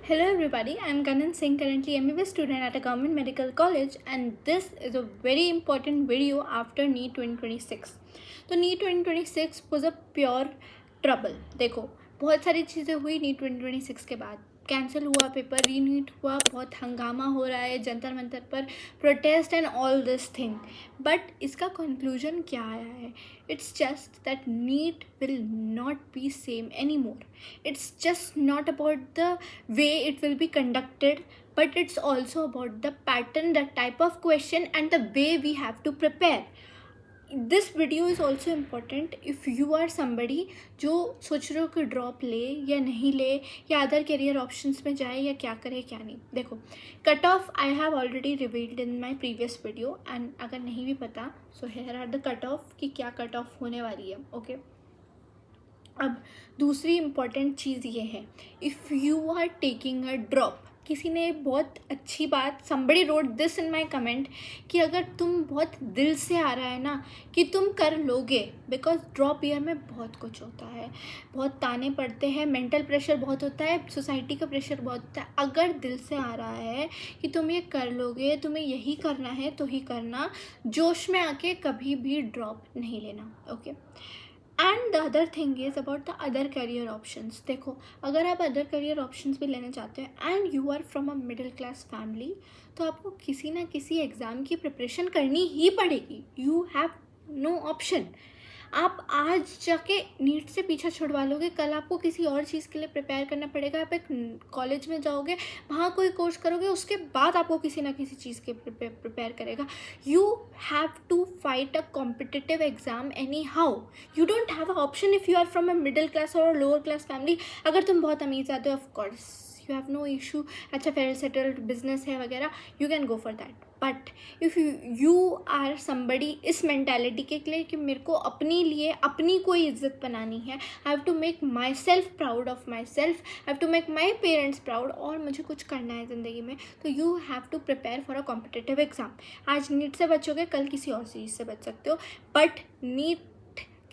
Hello everybody, I am Kanan Singh, currently MBBS student at a government medical college, and this is a very important video after NEET 2026. तो NEET 2026 was a pure trouble. देखो बहुत सारी चीज़ें हुई NEET 2026 के बाद, cancel हुआ paper, रीनीट हुआ, बहुत हंगामा हो रहा है जंतर मंतर पर, protest and all this thing. But इसका कंक्लूजन क्या आया है? It's just that NEET will not be same any more. It's just not about the way it will be conducted, but it's also about the pattern, the type of question and the way we have to prepare. This video is also important if you are somebody जो सोच रहे हो कि drop ले या नहीं ले या अदर करियर ऑप्शंस में जाए या क्या करे क्या नहीं. देखो, cut off I have already revealed in my previous video, and अगर नहीं भी पता so here are the cut off कि क्या कट ऑफ होने वाली है. ओके, अब दूसरी इम्पॉर्टेंट चीज़ ये है, if you are taking a drop, किसी ने बहुत अच्छी बात, somebody wrote this in my comment, कि अगर तुम बहुत दिल से आ रहा है ना कि तुम कर लोगे, बिकॉज ड्रॉप ईयर में बहुत कुछ होता है, बहुत ताने पड़ते हैं, मेंटल प्रेशर बहुत होता है, सोसाइटी का प्रेशर बहुत होता है. अगर दिल से आ रहा है कि तुम ये कर लोगे, तुम्हें यही करना है तो ही करना, जोश में आके कभी भी ड्रॉप नहीं लेना. Okay, and the other thing is about the other career options. देखो, अगर आप अदर करियर ऑप्शंस भी लेना चाहते हैं and you are from a middle class family, तो आपको किसी ना किसी एग्ज़ाम की प्रिपरेशन करनी ही पड़ेगी. You have no option. आप आज जाके नीट से पीछा छुड़वा लोगे, कल आपको किसी और चीज़ के लिए प्रिपेयर करना पड़ेगा. आप एक कॉलेज में जाओगे, वहाँ कोई कोर्स करोगे, उसके बाद आपको किसी ना किसी चीज़ के प्रिपेयर करेगा. You have to fight a competitive exam anyhow. You don't have a option if you are from a middle class और लोअर क्लास फैमिली. अगर तुम बहुत अमीर जाते हो, of course you have no issue, अच्छा वेल सेटल्ड बिजनेस है वगैरह, you can go for that. But if you are somebody इस मैंटेलिटी के लिए कि मेरे को अपने लिए अपनी कोई इज्जत बनानी है, I have to make myself proud of myself, I have to make my parents proud, और मुझे कुछ करना है ज़िंदगी में, तो you have to prepare for a competitive exam. आज नीट से बचोगे, कल किसी और चीज़ से बच सकते हो, बट नीट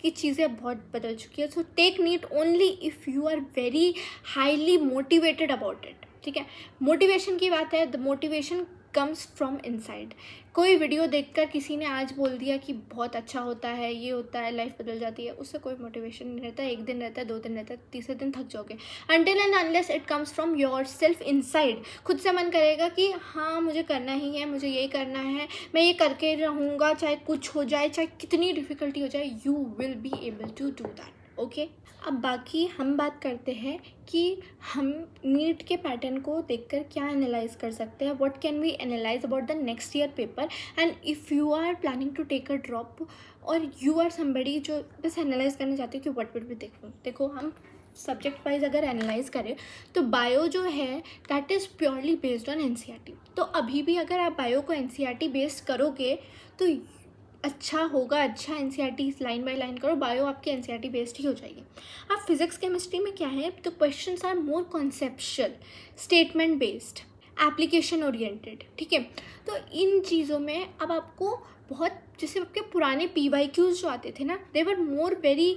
की चीज़ें बहुत बदल चुकी है. So take NEET only if you are very highly motivated about it. ठीक है, मोटिवेशन की बात है, the motivation comes from inside. कोई वीडियो देखकर किसी ने आज बोल दिया कि बहुत अच्छा होता है, ये होता है, लाइफ बदल जाती है, उससे कोई मोटिवेशन नहीं रहता. एक दिन रहता है, 2 दिन रहता है, तीसरे दिन थक जाओगे. Until and unless it comes from your self inside. खुद से मन करेगा कि हाँ मुझे करना ही है, मुझे ये करना है, मैं ये करके रहूँगा, चाहे कुछ हो जाए, चाहे कितनी डिफ़िकल्टी हो जाए, you will be able to do that. Okay, अब बाकी हम बात करते हैं कि हम नीट के पैटर्न को देखकर क्या एनालाइज कर सकते हैं. What can we analyse about the next year paper, and if you are planning to take a drop और यू आर समबडी जो बस एनालाइज करना चाहते हो कि व्हाट विल बी. देखो, हम सब्जेक्ट वाइज अगर एनालाइज करें तो बायो जो है that is purely based on NCERT. तो अभी भी अगर आप बायो को एनसीईआरटी बेस्ड करोगे तो अच्छा होगा. अच्छा एनसीईआरटी लाइन बाय लाइन करो, बायो आपकी एनसीईआरटी बेस्ड ही हो जाएगी. अब फिजिक्स केमिस्ट्री में क्या है, तो questions are more conceptual, statement based, application oriented. ठीक है, तो इन चीज़ों में अब आपको बहुत, जैसे आपके पुराने PYQs जो आते थे ना, they were more very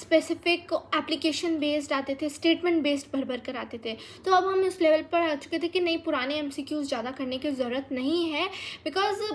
specific, application based आते थे, स्टेटमेंट बेस्ड भर भर कर आते थे. तो अब हम इस लेवल पर आ चुके थे कि नहीं, पुराने MCQs ज़्यादा करने की ज़रूरत नहीं है, बिकॉज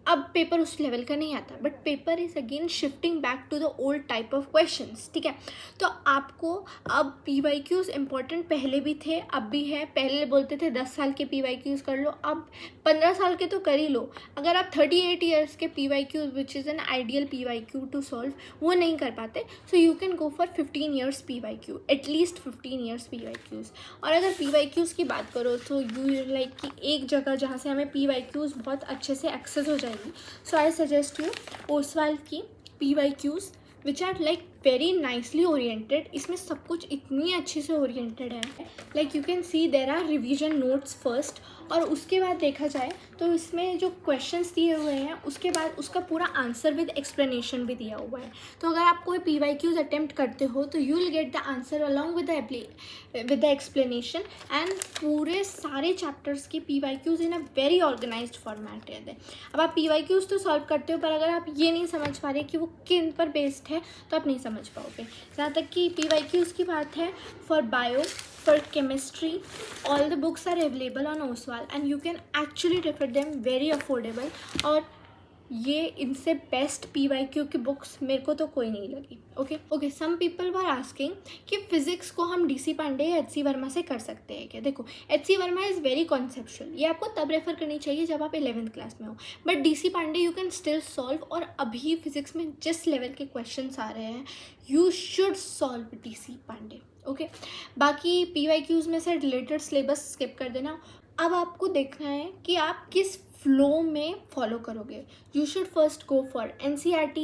अब पेपर उस लेवल का नहीं आता. But paper is again shifting back to the old type of questions. ठीक है, तो आपको अब PYQs इंपॉर्टेंट पहले भी थे, अब भी है. पहले बोलते थे 10 साल के PYQs कर लो, अब 15 साल के तो कर ही लो. अगर आप 38 ईयर्स के PYQs which is an ideal PYQ to solve, वो नहीं कर पाते, so you can go for 15 years PYQ, at least 15 years PYQs. और अगर PYQs की बात करो तो यू लाइक कि एक जगह जहाँ से हमें PYQs बहुत अच्छे से एक्सेस हो जाएगी. So I suggest you OSWAL की PYQs which are like very nicely oriented. इसमें सब कुछ इतनी अच्छे से oriented है, like you can see there are revision notes first, और उसके बाद देखा जाए तो इसमें जो क्वेश्चंस दिए हुए हैं उसके बाद उसका पूरा आंसर विद एक्सप्लेनेशन भी दिया हुआ है. तो अगर आप कोई PYQs अटेम्प्ट करते हो तो you will get the answer along with the explanation, and पूरे सारे चैप्टर्स की PYQs in a very organised format है. अब आप PYQs तो सॉल्व करते हो, पर अगर आप ये नहीं समझ पा रहे कि वो किन पर बेस्ड है तो आप नहीं समझ पाओगे. जहाँ तक कि PYQs की बात है, for bio, for chemistry, all the books are available on Oswal and you can actually refer them very affordable. और ये इनसे बेस्ट PYQ की बुक्स मेरे को तो कोई नहीं लगी. Okay some people were asking कि फिजिक्स को हम DC पांडे या HC वर्मा से कर सकते हैं क्या. देखो, HC Verma is very conceptual, ये आपको तब रेफर करनी चाहिए जब आप 11th क्लास में हो, but DC Pande you can still solve. और अभी फिजिक्स में जिस लेवल के क्वेश्चंस आ रहे हैं, you should solve DC Pande. Okay, बाकी PYQs में से रिलेटेड सिलेबस स्किप कर देना. अब आपको देखना है कि आप किस फ्लो में फॉलो करोगे. You should first go for NCERT,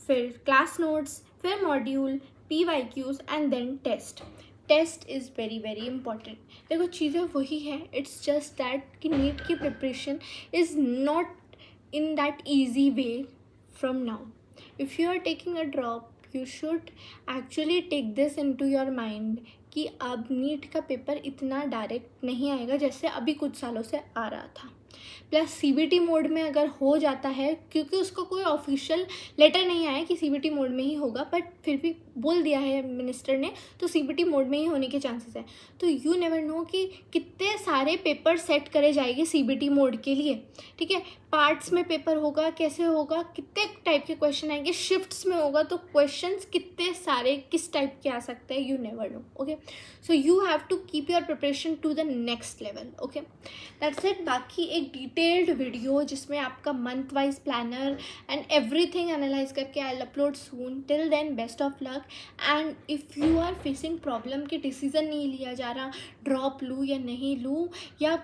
फिर क्लास नोट्स, फिर module, PYQs and then test. Test is very very important. देखो, चीज़ें वही हैं, इट्स जस्ट दैट कि नीट की preparation is not in that easy way from now. If you are taking a drop, you should actually take this into your mind कि अब NEET का paper इतना डायरेक्ट नहीं आएगा जैसे अभी कुछ सालों से आ रहा था. प्लस CBT मोड में अगर हो जाता है, क्योंकि उसको कोई ऑफिशियल लेटर नहीं आया कि CBT मोड में ही होगा, बट फिर भी बोल दिया है मिनिस्टर ने, तो CBT मोड में ही होने के चांसेस हैं. तो यू नेवर नो कि कितने सारे पेपर सेट करे जाएंगे CBT मोड के लिए. ठीक है, पार्ट्स में पेपर होगा, कैसे होगा, कितने टाइप के क्वेश्चन आएंगे, शिफ्ट्स में होगा तो क्वेश्चंस कितने सारे किस टाइप के आ सकते हैं, you never know. Okay, so you have to keep your preparation to the next level. Okay, that's it. बाकी एक डिटेल्ड वीडियो जिसमें आपका month wise planner and everything analyse करके I will upload soon. Till then best of luck. And if you are facing problem कि decision नहीं लिया जा रहा, ड्रॉप लूँ या नहीं लूँ, या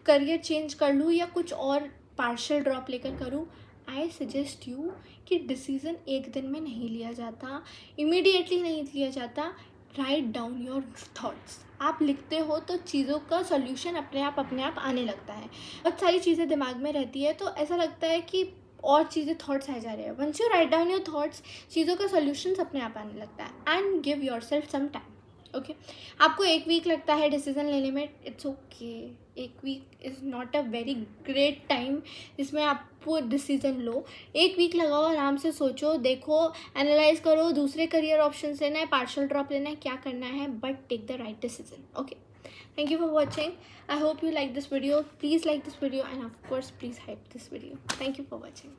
करियर चेंज कर लूँ, या कुछ और पार्शियल ड्रॉप लेकर करूँ, आई सजेस्ट यू कि डिसीज़न एक दिन में नहीं लिया जाता, इमीडिएटली नहीं लिया जाता. Right down your thoughts. आप लिखते हो तो चीज़ों का सोल्यूशन अपने आप आने लगता है. बहुत सारी चीज़ें दिमाग में रहती है तो ऐसा लगता है कि और चीज़ें थॉट्स आ जा रहे हैं. Once you write down your thoughts, चीज़ों का सोल्यूशन अपने आप आने लगता है. And give yourself some time. Okay, आपको 1 वीक लगता है डिसीजन लेने में, it's okay. 1 week is not a very great time जिसमें आप वो डिसीज़न लो. 1 वीक लगाओ, आराम से सोचो, देखो, एनालाइज करो, दूसरे करियर ऑप्शन लेना है, पार्शियल ड्रॉप लेना है, क्या करना है, but take the right decision. Okay, thank you for watching. I hope you like this video. Please like this video and of course please hype this video. Thank you for watching.